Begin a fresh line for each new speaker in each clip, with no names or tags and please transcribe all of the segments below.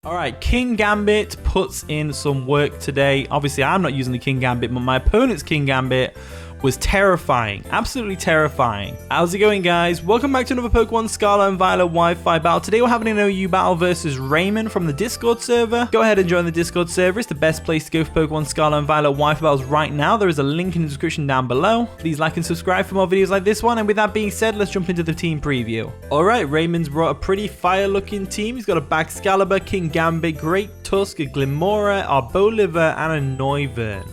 Alright, Kingambit puts in some work today. Obviously, I'm not using the Kingambit, but my opponent's Kingambit was terrifying. Absolutely terrifying. How's it going, guys? Welcome back to another Pokemon Scarlet and Violet Wi-Fi battle. Today we're having an OU battle versus Raymond from the Discord server. Go ahead and join the Discord server. It's the best place to go for Pokemon Scarlet and Violet Wi-Fi battles right now. There is a link in the description down below. Please like and subscribe for more videos like this one. And with that being said, let's jump into the team preview. Alright, Raymond's brought a pretty fire-looking team. He's got a Baxcalibur, Kingambit, Great Tusk, a Glimmora, Arboliver, and a Noivern.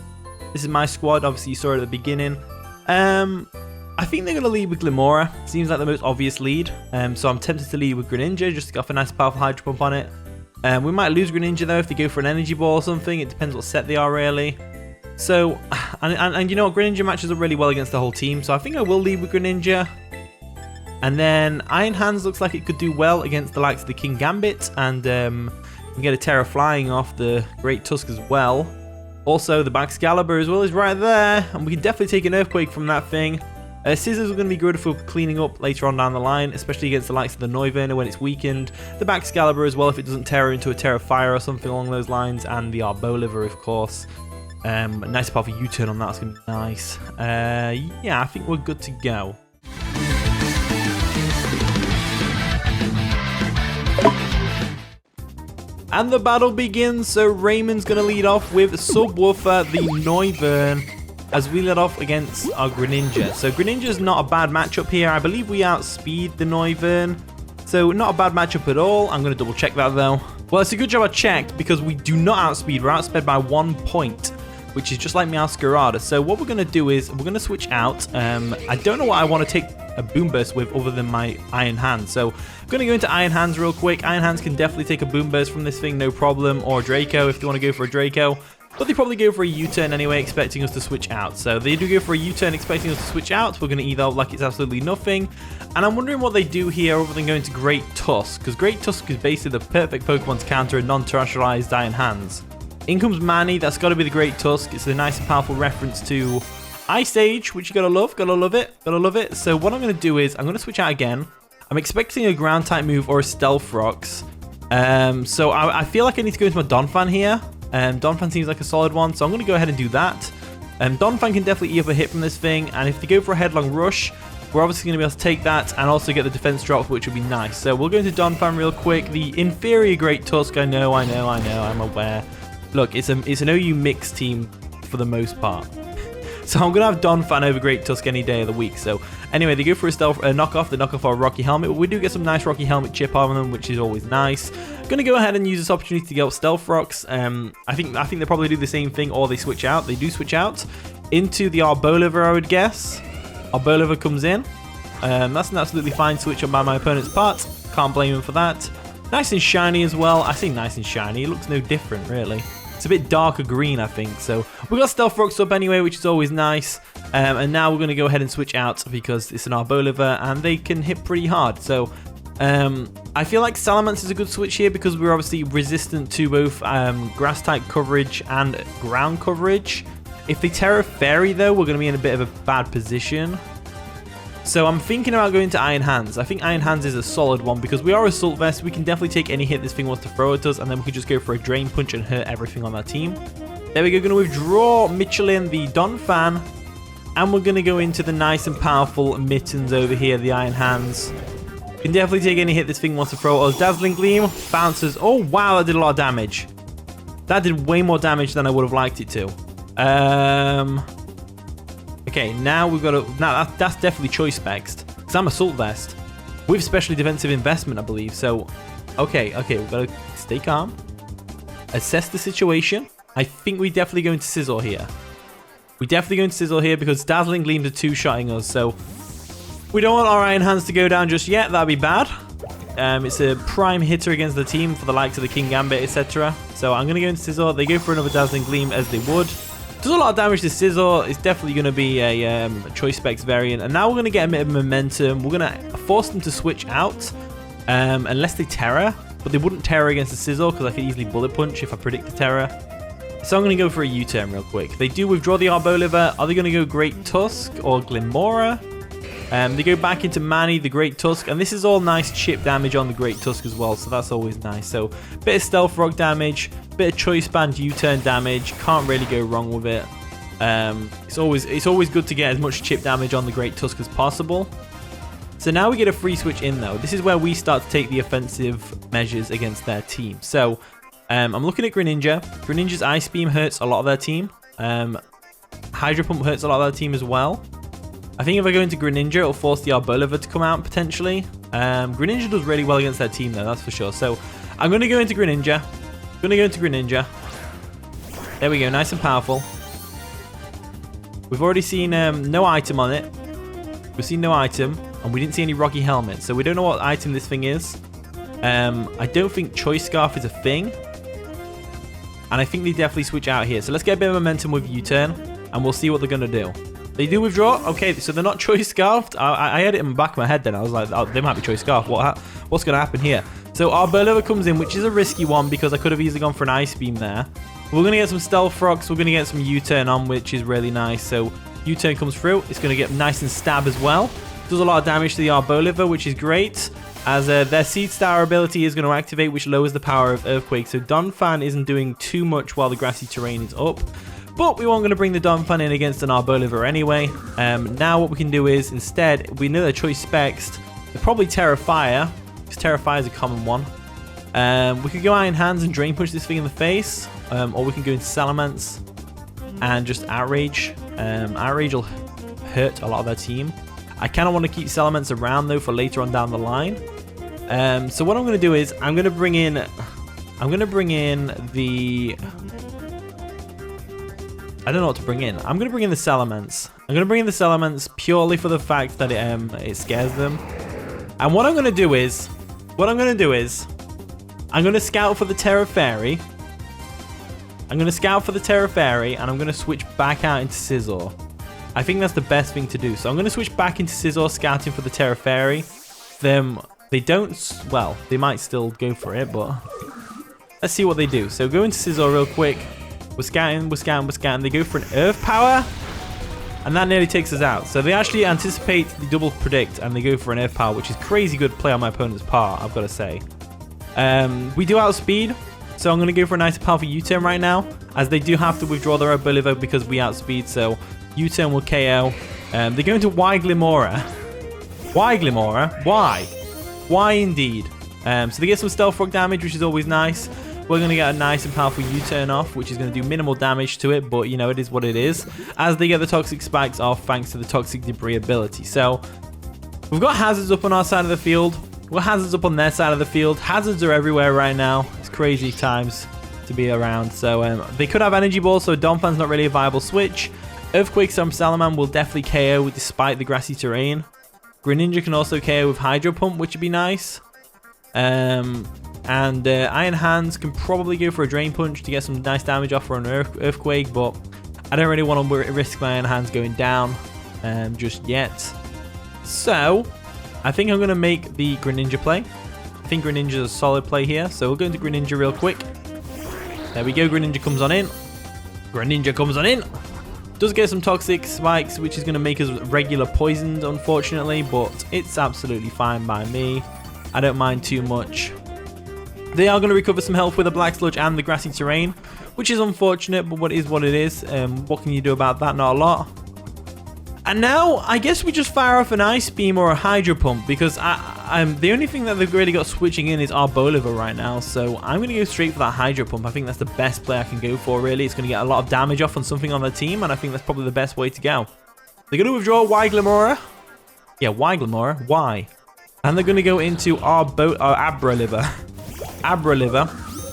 This is my squad. Obviously, you saw it at the beginning. I think they're going to lead with Glimmora. Seems like the most obvious lead. So I'm tempted to lead with Greninja just to get off a nice powerful Hydro Pump on it. We might lose Greninja, though, if they go for an Energy Ball or something. It depends what set they are, really. So, and you know what? Greninja matches up really well against the whole team. So I think I will lead with Greninja. And then Iron Hands looks like it could do well against the likes of the Kingambit. And we can get a Tera flying off the Great Tusk as well. Also, the Baxcalibur as well is right there, and we can definitely take an Earthquake from that thing. Scissors are going to be good for cleaning up later on down the line, especially against the likes of the Noivern when it's weakened. The Baxcalibur as well if it doesn't Tera into a Tera Fire or something along those lines, and the Arboliver, of course. A nice powerful U-turn on that's going to be nice. Yeah, I think we're good to go. And the battle begins, so Raymond's going to lead off with Subwoofer, the Noivern, as we lead off against our Greninja. So Greninja's not a bad matchup here. I believe we outspeed the Noivern, so not a bad matchup at all. I'm going to double check that though. Well, it's a good job I checked because we do not outspeed. We're outsped by 1 point, which is just like Meowscarada. So what we're going to do is we're going to switch out. I don't know what I want to take a Boom Burst with other than my Iron Hands. So I'm going to go into Iron Hands real quick. Iron Hands can definitely take a Boom Burst from this thing, no problem. Or Draco if they want to go for a Draco. But they probably go for a U-turn anyway, expecting us to switch out. So they do go for a U-turn, expecting us to switch out. We're going to eat out like it's absolutely nothing. And I'm wondering what they do here other than going to Great Tusk. Because Great Tusk is basically the perfect Pokemon to counter a non-terrestrialized Iron Hands. In comes Manny. That's got to be the Great Tusk. It's a nice and powerful reference to Ice Age, which you gotta love, gotta love it. So what I'm gonna do is I'm gonna switch out again. I'm expecting a ground type move or a Stealth Rocks. So I feel like I need to go into my Donphan here. Donphan seems like a solid one, so I'm gonna go ahead and do that. Donphan can definitely eat up a hit from this thing, and if they go for a Headlong Rush, we're obviously gonna be able to take that and also get the defense drop, which would be nice. So we'll go into Donphan real quick. The inferior Great Tusk, I know, I'm aware. Look, it's an OU mixed team for the most part. So I'm going to have Donphan over Great Tusk any day of the week. So anyway, they go for a stealth knockoff. They knock off our Rocky Helmet. But we do get some nice Rocky Helmet chip on them, which is always nice. Going to go ahead and use this opportunity to get out Stealth Rocks. I think they probably do the same thing, or they switch out. They do switch out into the Arboliver, I would guess. Arboliver comes in. That's an absolutely fine switch up by my opponent's part. Can't blame him for that. Nice and shiny as well. I say nice and shiny. It looks no different, really. It's a bit darker green, I think. So we got Stealth Rocks up anyway, which is always nice. And now we're going to go ahead and switch out because it's an Arboliver and they can hit pretty hard. So I feel like Salamence is a good switch here because we're obviously resistant to both grass type coverage and ground coverage. If they Tera Fairy though, we're going to be in a bit of a bad position. So I'm thinking about going to Iron Hands. I think Iron Hands is a solid one because we are Assault Vest. We can definitely take any hit this thing wants to throw at us, and then we can just go for a Drain Punch and hurt everything on that team. There we go. Going to withdraw Michelin, the Donphan, and we're going to go into the nice and powerful Mittens over here, the Iron Hands. Can definitely take any hit this thing wants to throw at us. Dazzling Gleam bounces. Oh wow, that did a lot of damage. That did way more damage than I would have liked it to. Okay, now we've got to... Now, that's definitely Choice Specs. Because I'm Assault Vest. With Specially Defensive Investment, I believe. So, okay, we've got to stay calm. Assess the situation. I think we definitely go into Sizzle here. We definitely go into Sizzle here because Dazzling Gleams are two-shotting us. So, we don't want our Iron Hands to go down just yet. That'd be bad. It's a prime hitter against the team for the likes of the Kingambit, etc. So, I'm going to go into Sizzle. They go for another Dazzling Gleam as they would. Does a lot of damage to Sizzle. It's definitely going to be a Choice Specs variant. And now we're going to get a bit of momentum. We're going to force them to switch out. Unless they Tera. But they wouldn't Tera against the Sizzle because I could easily Bullet Punch if I predict the Tera. So I'm going to go for a U-turn real quick. They do withdraw the Arboliver. Are they going to go Great Tusk or Glimmora? They go back into Manny, the Great Tusk, and this is all nice chip damage on the Great Tusk as well, so that's always nice. So, bit of Stealth Rock damage, bit of Choice Band U-turn damage, can't really go wrong with it. It's always good to get as much chip damage on the Great Tusk as possible. So now we get a free switch in though. This is where we start to take the offensive measures against their team. So, I'm looking at Greninja. Greninja's Ice Beam hurts a lot of their team. Hydro Pump hurts a lot of their team as well. I think if I go into Greninja, it'll force the Arboliva to come out potentially. Greninja does really well against their team though, that's for sure. So I'm going to go into Greninja. There we go, nice and powerful. We've already seen no item on it. We've seen no item, and we didn't see any Rocky Helmet. So we don't know what item this thing is. I don't think Choice Scarf is a thing. And I think they definitely switch out here. So let's get a bit of momentum with U-turn, and we'll see what they're going to do. They do withdraw. Okay, so they're not Choice Scarfed. I had it in the back of my head then. I was like, oh, they might be Choice Scarf. What's going to happen here? So Arboliva comes in, which is a risky one because I could have easily gone for an Ice Beam there. We're going to get some Stealth Rocks. We're going to get some U-turn on, which is really nice. So U-turn comes through. It's going to get nice and stab as well. Does a lot of damage to the Arboliva, which is great. As their Seed Star ability is going to activate, which lowers the power of Earthquake. So Donphan isn't doing too much while the grassy terrain is up. But we weren't going to bring the Donphan in against an Arboliva anyway. Now what we can do is, instead, we know their Choice Specs. They're probably Tera Fire, because Tera Fire is a common one. We could go Iron Hands and Drain Punch this thing in the face. Or we can go into Salamence and just Outrage. Outrage will hurt a lot of their team. I kind of want to keep Salamence around, though, for later on down the line. So what I'm going to do is, I'm going to bring in the... I don't know what to bring in. I'm going to bring in the Salamence. I'm going to bring in the Salamence purely for the fact that it scares them. And what I'm going to do is, I'm going to scout for the Tera Fairy. And I'm going to switch back out into Scizor. I think that's the best thing to do. So I'm going to switch back into Scizor, scouting for the Tera Fairy. They don't, well, they might still go for it, but let's see what they do. So go into Scizor real quick. We're scouting. They go for an Earth Power, and that nearly takes us out. So they actually anticipate the double predict, and they go for an Earth Power, which is crazy good play on my opponent's part, I've got to say. We do outspeed, so I'm going to go for a nice powerful U-turn right now, as they do have to withdraw their Arboliva because we outspeed, so U-turn will KO. They go into Glimmora. Why Glimmora? Why? Why indeed? So they get some Stealth Rock damage, which is always nice. We're going to get a nice and powerful U-turn off, which is going to do minimal damage to it, but, you know, it is what it is, as they get the Toxic Spikes off thanks to the Toxic Debris ability. So, we've got Hazards up on our side of the field. We've got Hazards up on their side of the field. Hazards are everywhere right now. It's crazy times to be around. So, they could have Energy Ball, so Donphan's not really a viable switch. Earthquake from Salamence will definitely KO despite the grassy terrain. Greninja can also KO with Hydro Pump, which would be nice. And Iron Hands can probably go for a Drain Punch to get some nice damage off for an Earthquake, but I don't really want to risk my Iron Hands going down just yet. So, I think I'm going to make the Greninja play. I think Greninja's a solid play here, so we'll go into Greninja real quick. There we go, Greninja comes on in. Does get some Toxic Spikes, which is going to make us regular poisoned, unfortunately, but it's absolutely fine by me. I don't mind too much. They are going to recover some health with a Black Sludge and the grassy terrain, which is unfortunate, but what it is. What can you do about that? Not a lot. And now, I guess we just fire off an Ice Beam or a Hydro Pump, because the only thing that they've really got switching in is Arboliva right now, so I'm going to go straight for that Hydro Pump. I think that's the best play I can go for, really. It's going to get a lot of damage off on something on their team, and I think that's probably the best way to go. They're going to withdraw Glimmora. Yeah, Glimmora. Why? And they're going to go into Arboliva.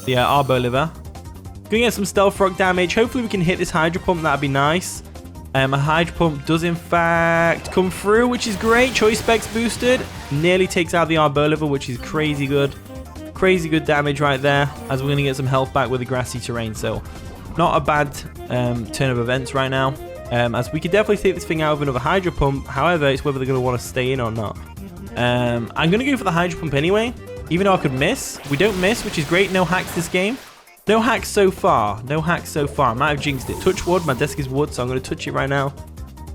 Yeah, Arboliva. Gonna get some Stealth Rock damage. Hopefully we can hit this Hydro Pump, that'd be nice. A Hydro Pump does in fact come through, which is great. Choice Specs boosted. Nearly takes out the Arboliva, which is crazy good. Crazy good damage right there, as we're gonna get some health back with the grassy terrain. So, not a bad turn of events right now. As we could definitely take this thing out with another Hydro Pump. However, it's whether they're gonna want to stay in or not. I'm gonna go for the Hydro Pump anyway. Even though I could miss. We don't miss, which is great. No hacks this game. No hacks so far. I might have jinxed it. Touch wood. My desk is wood, so I'm going to touch it right now.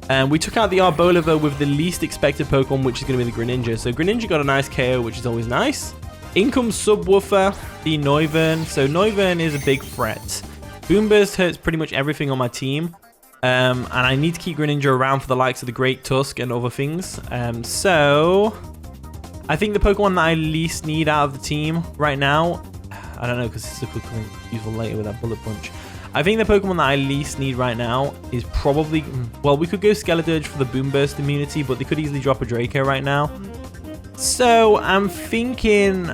And we took out the Arboliver with the least expected Pokemon, which is going to be the Greninja. So Greninja got a nice KO, which is always nice. In comes Subwoofer, the Noivern. So Noivern is a big threat. Boomburst hurts pretty much everything on my team. And I need to keep Greninja around for the likes of the Great Tusk and other things. So I think the Pokemon that I least need out of the team right now, I don't know, because this could come useful later with that Bullet Punch. I think the Pokemon that I least need right now is probably, well, we could go Skeledirge for the Boomburst immunity, but they could easily drop a Draco right now. So I'm thinking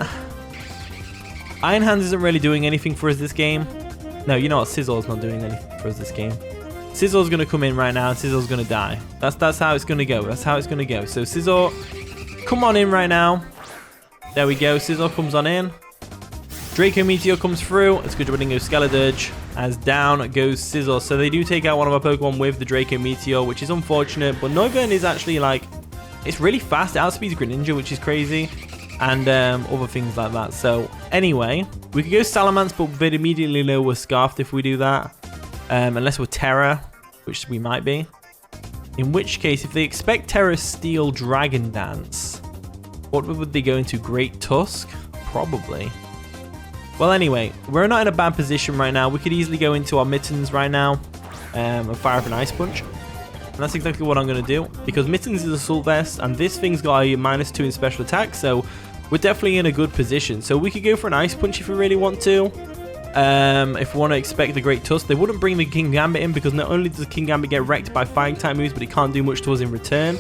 Iron Hands isn't really doing anything for us this game. No, you know what? Sizzle's not doing anything for us this game. Sizzle's going to come in right now, and Sizzle's going to die. That's how it's going to go. That's how it's going to go. So Sizzle, come on in right now. There we go. Sizzle comes on in. Draco Meteor comes through. It's good job I didn't go Skeledirge. As down goes Sizzle. So they do take out one of our Pokemon with the Draco Meteor, which is unfortunate. But Noivern is actually like, it's really fast. It outspeeds Greninja, which is crazy. And other things like that. So anyway, we could go Salamence, but they'd immediately know we're Scarfed if we do that. Unless we're Tera, which we might be. In which case, if they expect Tera Steel Dragon Dance, what would they go into? Great Tusk? Probably. Well, anyway, we're not in a bad position right now. We could easily go into our Mittens right now and fire up an Ice Punch. And that's exactly what I'm going to do. Because Mittens is Assault Vest, and this thing's got a -2 in special attack, so we're definitely in a good position. So we could go for an Ice Punch if we really want to. If we want to expect the Great Tusk. They wouldn't bring the Kingambit in because not only does Kingambit get wrecked by Fighting type moves, but it can't do much to us in return.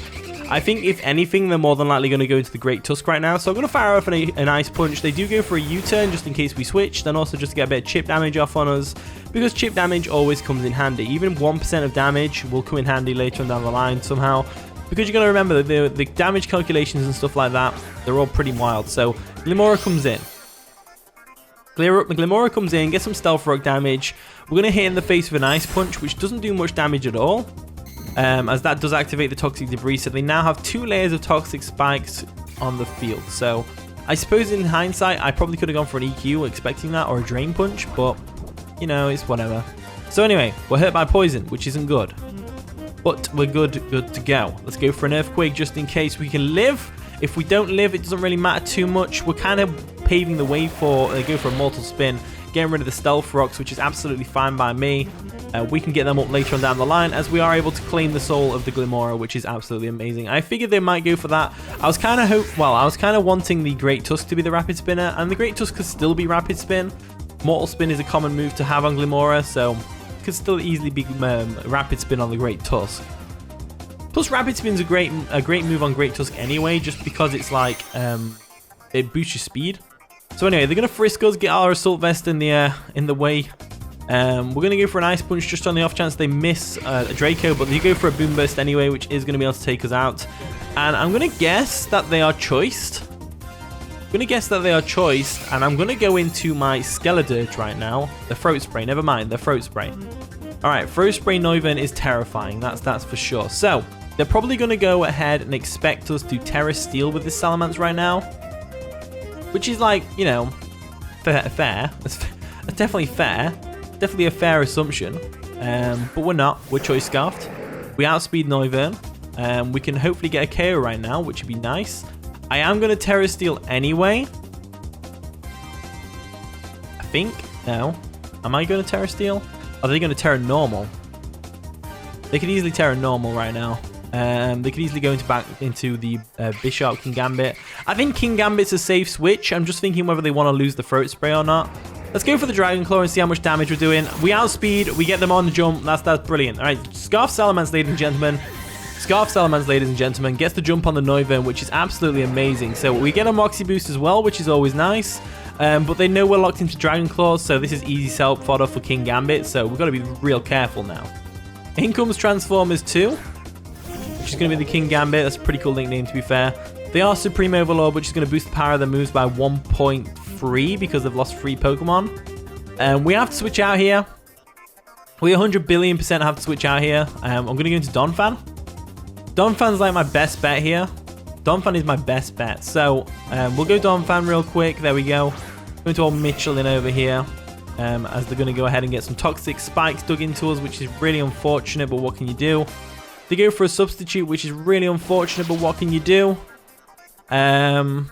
I think if anything, they're more than likely going to go into the Great Tusk right now. So I'm going to fire off an Ice Punch. They do go for a U-turn just in case we switch. Then also just to get a bit of chip damage off on us. Because chip damage always comes in handy. Even 1% of damage will come in handy later on down the line somehow. Because you're going to remember that the damage calculations and stuff like that, they're all pretty wild. So Glimmora comes in. Glimmora comes in, gets some Stealth Rock damage. We're going to hit in the face with an Ice Punch, which doesn't do much damage at all. As that does activate the Toxic Debris. So they now have 2 layers of Toxic Spikes on the field. So I suppose in hindsight, I probably could have gone for an EQ expecting that, or a Drain Punch. But, you know, it's whatever. So anyway, we're hurt by Poison, which isn't good. But we're good to go. Let's go for an Earthquake just in case we can live. If we don't live, it doesn't really matter too much. We're kind of paving the way for, go for a Mortal Spin, getting rid of the Stealth Rocks, which is absolutely fine by me. We can get them up later on down the line as we are able to claim the soul of the Glimmora, which is absolutely amazing. I figured they might go for that. I was kind of wanting the Great Tusk to be the Rapid Spinner, and the Great Tusk could still be Rapid Spin. Mortal Spin is a common move to have on Glimmora, so it could still easily be Rapid Spin on the Great Tusk. Plus, Rapid Spin's a great move on Great Tusk anyway, just because it's like, it boosts your speed. So anyway, they're going to frisk us, get our Assault Vest in the way. We're going to go for an Ice Punch just on the off chance they miss a Draco, but they go for a Boom Burst anyway, which is going to be able to take us out. And I'm going to guess that they are choiced. And I'm going to go into my Skeledirge right now. The Throat Spray, never mind, the Throat Spray. Alright, Throat Spray Noivern is terrifying, that's for sure. So, they're probably going to go ahead and expect us to Tera Steel with this Salamence right now. Which is like, you know, fair. That's definitely fair. Definitely a fair assumption. But we're not. We're Choice Scarfed. We outspeed Noivern. We can hopefully get a KO right now, which would be nice. I am going to Tera Steel anyway. I think. No. Am I going to Tera Steel? Are they going to Tera Normal? They could easily Tera Normal right now. They could easily go back into the Bishop Kingambit. I think Kingambit's a safe switch. I'm just thinking whether they want to lose the Throat Spray or not. Let's go for the Dragon Claw and see how much damage we're doing. We outspeed. We get them on the jump. That's brilliant. All right, Scarf Salamence, ladies and gentlemen. Scarf Salamence, ladies and gentlemen, gets the jump on the Noivern, which is absolutely amazing. So we get a Moxie boost as well, which is always nice. But they know we're locked into Dragon Claws, so this is easy self fodder for Kingambit. So we've got to be real careful now. In comes Transformers 2. Which is going to be the Kingambit. That's a pretty cool nickname, to be fair. They are Supreme Overlord, which is going to boost the power of their moves by 1.3 because they've lost 3 Pokemon. We have to switch out here. We 100 billion% have to switch out here. I'm going to go into Donphan. Donphan's like my best bet here. Donphan is my best bet. So we'll go Donphan real quick. There we go. Going to old Michelin over here. As they're going to go ahead and get some Toxic Spikes dug into us, which is really unfortunate, but what can you do? They go for a substitute, which is really unfortunate, but what can you do? I'm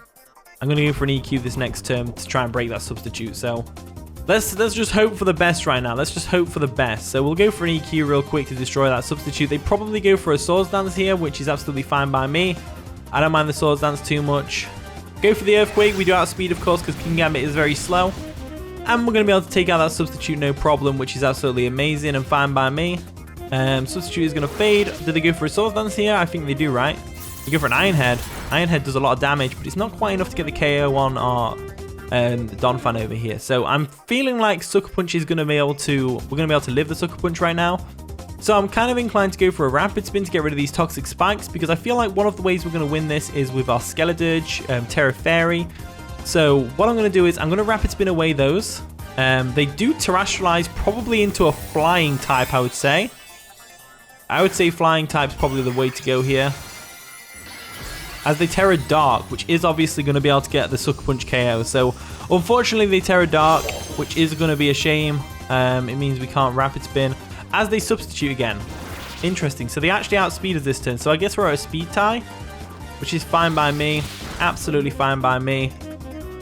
going to go for an EQ this next turn to try and break that substitute. So let's just hope for the best right now. Let's just hope for the best. So we'll go for an EQ real quick to destroy that substitute. They probably go for a Swords Dance here, which is absolutely fine by me. I don't mind the Swords Dance too much. Go for the Earthquake. We do outspeed, of course, because Kingambit is very slow. And we're going to be able to take out that substitute no problem, which is absolutely amazing and fine by me. Substitute is going to fade. Do they go for a Swords Dance here? I think they do, right? They go for an Iron Head. Iron Head does a lot of damage, but it's not quite enough to get the KO on our Donphan over here. So I'm feeling like Sucker Punch is going to be able to... We're going to be able to live the Sucker Punch right now. So I'm kind of inclined to go for a Rapid Spin to get rid of these Toxic Spikes, because I feel like one of the ways we're going to win this is with our Skeledirge, Tera Fairy. So what I'm going to do is I'm going to Rapid Spin away those. They do Terrestrialize probably into a Flying type, I would say. I would say Flying type's probably the way to go here. As they Tera Dark, which is obviously going to be able to get the Sucker Punch KO. So unfortunately they Tera Dark, which is going to be a shame. It means we can't Rapid Spin. As they substitute again. Interesting. So they actually outspeed us this turn. So I guess we're at a speed tie, which is fine by me. Absolutely fine by me.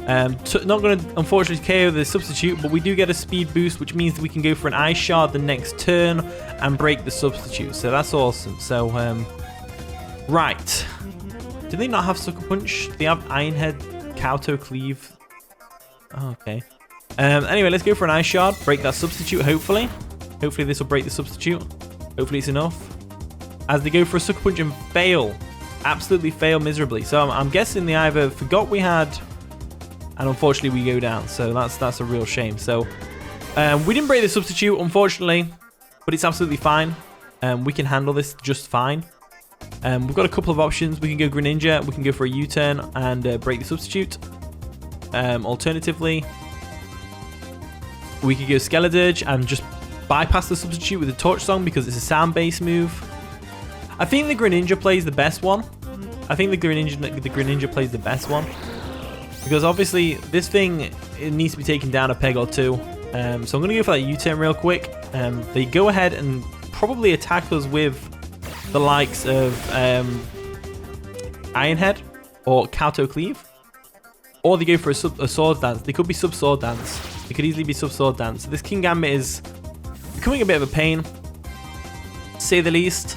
Not going to, unfortunately, KO the substitute, but we do get a speed boost, which means that we can go for an Ice Shard the next turn and break the substitute. So that's awesome. So, right. Do they not have Sucker Punch? They have Iron Head, Kowtow Cleave. Oh, okay. Anyway, let's go for an Ice Shard. Break that substitute, hopefully. Hopefully this will break the substitute. Hopefully it's enough. As they go for a Sucker Punch and fail. Absolutely fail miserably. So I'm guessing they either forgot we had... And unfortunately we go down. So that's a real shame. So we didn't break the substitute, unfortunately. But it's absolutely fine. We can handle this just fine. We've got a couple of options. We can go Greninja. We can go for a U-turn and break the substitute. Alternatively, we could go Skeledirge and just bypass the substitute with a Torch Song because it's a sound-based move. I think the Greninja plays the best one. I think the Greninja plays the best one. Because obviously, this thing, it needs to be taken down a peg or two. So I'm going to go for that U-turn real quick. They go ahead and probably attack us with the likes of Iron Head or Kowtow Cleave. Or they go for a Sword Dance. They could be Sub-Sword Dance. They could easily be Sub-Sword Dance. So this Kingambit is becoming a bit of a pain, to say the least.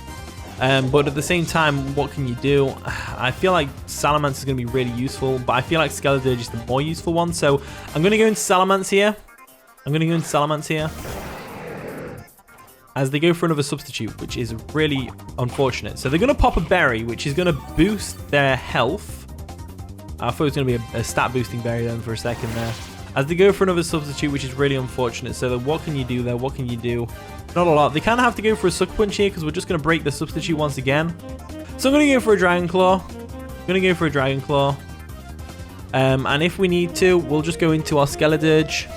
But at the same time, what can you do? I feel like Salamence is going to be really useful, but I feel like Skeledirge is the more useful one. So I'm going to go into Salamence here. As they go for another substitute, which is really unfortunate. So they're going to pop a berry, which is going to boost their health. I thought it was going to be a stat boosting berry then for a second there. As they go for another substitute, which is really unfortunate. So what can you do there? What can you do? Not a lot. They kind of have to go for a Sucker Punch here because we're just going to break the substitute once again. So I'm going to go for a Dragon Claw. And if we need to, we'll just go into our Skeledirge.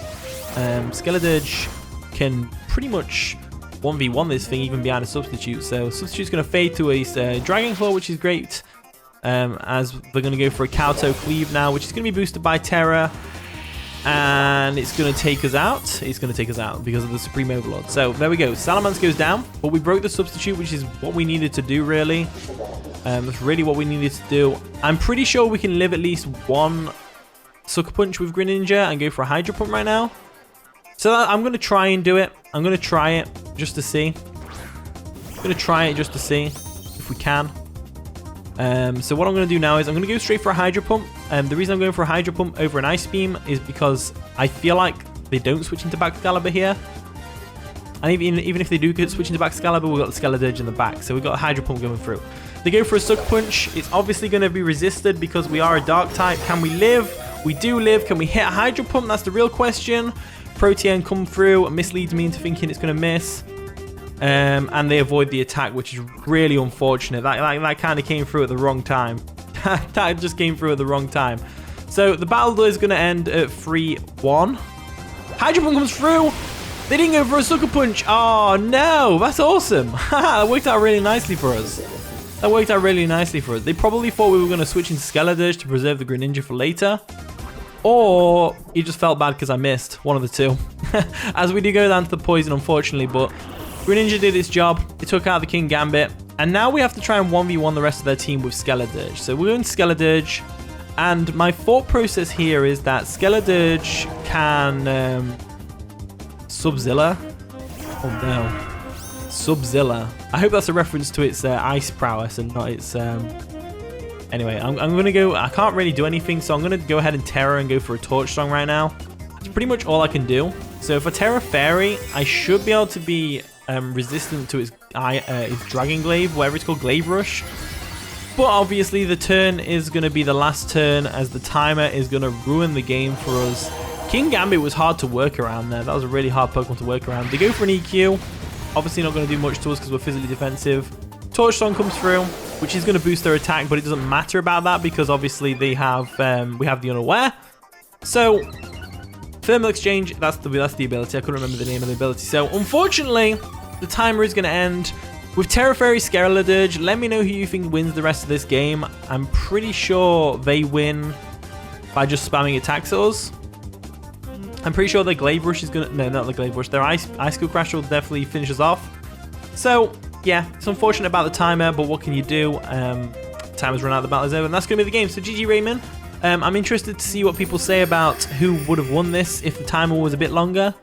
Skeledirge can pretty much 1v1 this thing even behind a substitute. So substitute's going to fade to a Dragon Claw, which is great. As they're going to go for a Kowtow Cleave now, which is going to be boosted by Tera. And it's going to take us out. It's going to take us out because of the Supreme Overlord. So there we go. Salamence goes down, but we broke the substitute, which is what we needed to do, really. That's really what we needed to do. I'm pretty sure we can live at least one Sucker Punch with Greninja and go for a Hydro Pump right now. So I'm going to try and do it. I'm going to try it just to see. If we can. So what I'm going to do now is I'm going to go straight for a Hydro Pump. The reason I'm going for a Hydro Pump over an Ice Beam is because I feel like they don't switch into Excalibur here. And even if they do switch into Excalibur, we've got the Skeledirge in the back. So we've got a Hydro Pump going through. They go for a Sucker Punch. It's obviously going to be resisted because we are a Dark type. Can we live? We do live. Can we hit a Hydro Pump? That's the real question. Protean come through and misleads me into thinking it's going to miss. And they avoid the attack, which is really unfortunate. That kind of came through at the wrong time. That just came through at the wrong time. So the battle is going to end at 3-1. Hydro Pump comes through. They didn't go for a Sucker Punch. Oh, no. That's awesome. That worked out really nicely for us. They probably thought we were going to switch into Skeledirge to preserve the Greninja for later. Or he just felt bad because I missed. One of the two. As we do go down to the poison, unfortunately, but Greninja did its job. It took out the Kingambit. And now we have to try and 1v1 the rest of their team with Skeledirge. So we're going Skeledirge. And my thought process here is that Skeledirge can Subzilla. Oh no. Subzilla. I hope that's a reference to its ice prowess and not its... Anyway, I'm going to go... I can't really do anything, so I'm going to go ahead and Tera and go for a Torch Song right now. That's pretty much all I can do. So if I Tera Fairy, I should be able to be resistant to its Dragon Glaive, whatever it's called, Glaive Rush. But obviously the turn is going to be the last turn, as the timer is going to ruin the game for us. Kingambit was hard to work around there. That was a really hard Pokemon to work around. They go for an EQ. Obviously not going to do much to us because we're physically defensive. Torch Song comes through, which is going to boost their attack, but it doesn't matter about that because obviously they have we have the Unaware. So Thermal Exchange, that's the ability. I couldn't remember the name of the ability. So unfortunately, the timer is going to end with Tera Fairy Skeledirge. Let me know who you think wins the rest of this game. I'm pretty sure they win by just spamming attacks at us. I'm pretty sure the Glaive Rush is going to... No, not the Glaive Rush. Their Ice Skill Crash will definitely finish us off. So yeah, it's unfortunate about the timer, but what can you do? Timer's run out, the battle is over, and that's going to be the game. So GG Raymond. I'm interested to see what people say about who would have won this if the timer was a bit longer.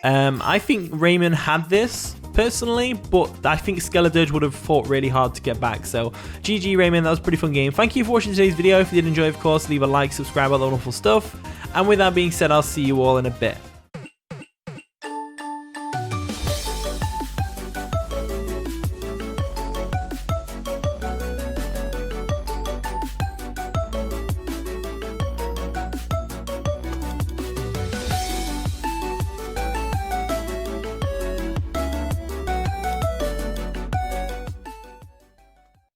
I think Raymond had this, personally, but I think Skeledirge would have fought really hard to get back. So GG Raymond, that was a pretty fun game. Thank you for watching today's video. If you did enjoy, of course, leave a like, subscribe, all that wonderful stuff. And with that being said, I'll see you all in a bit.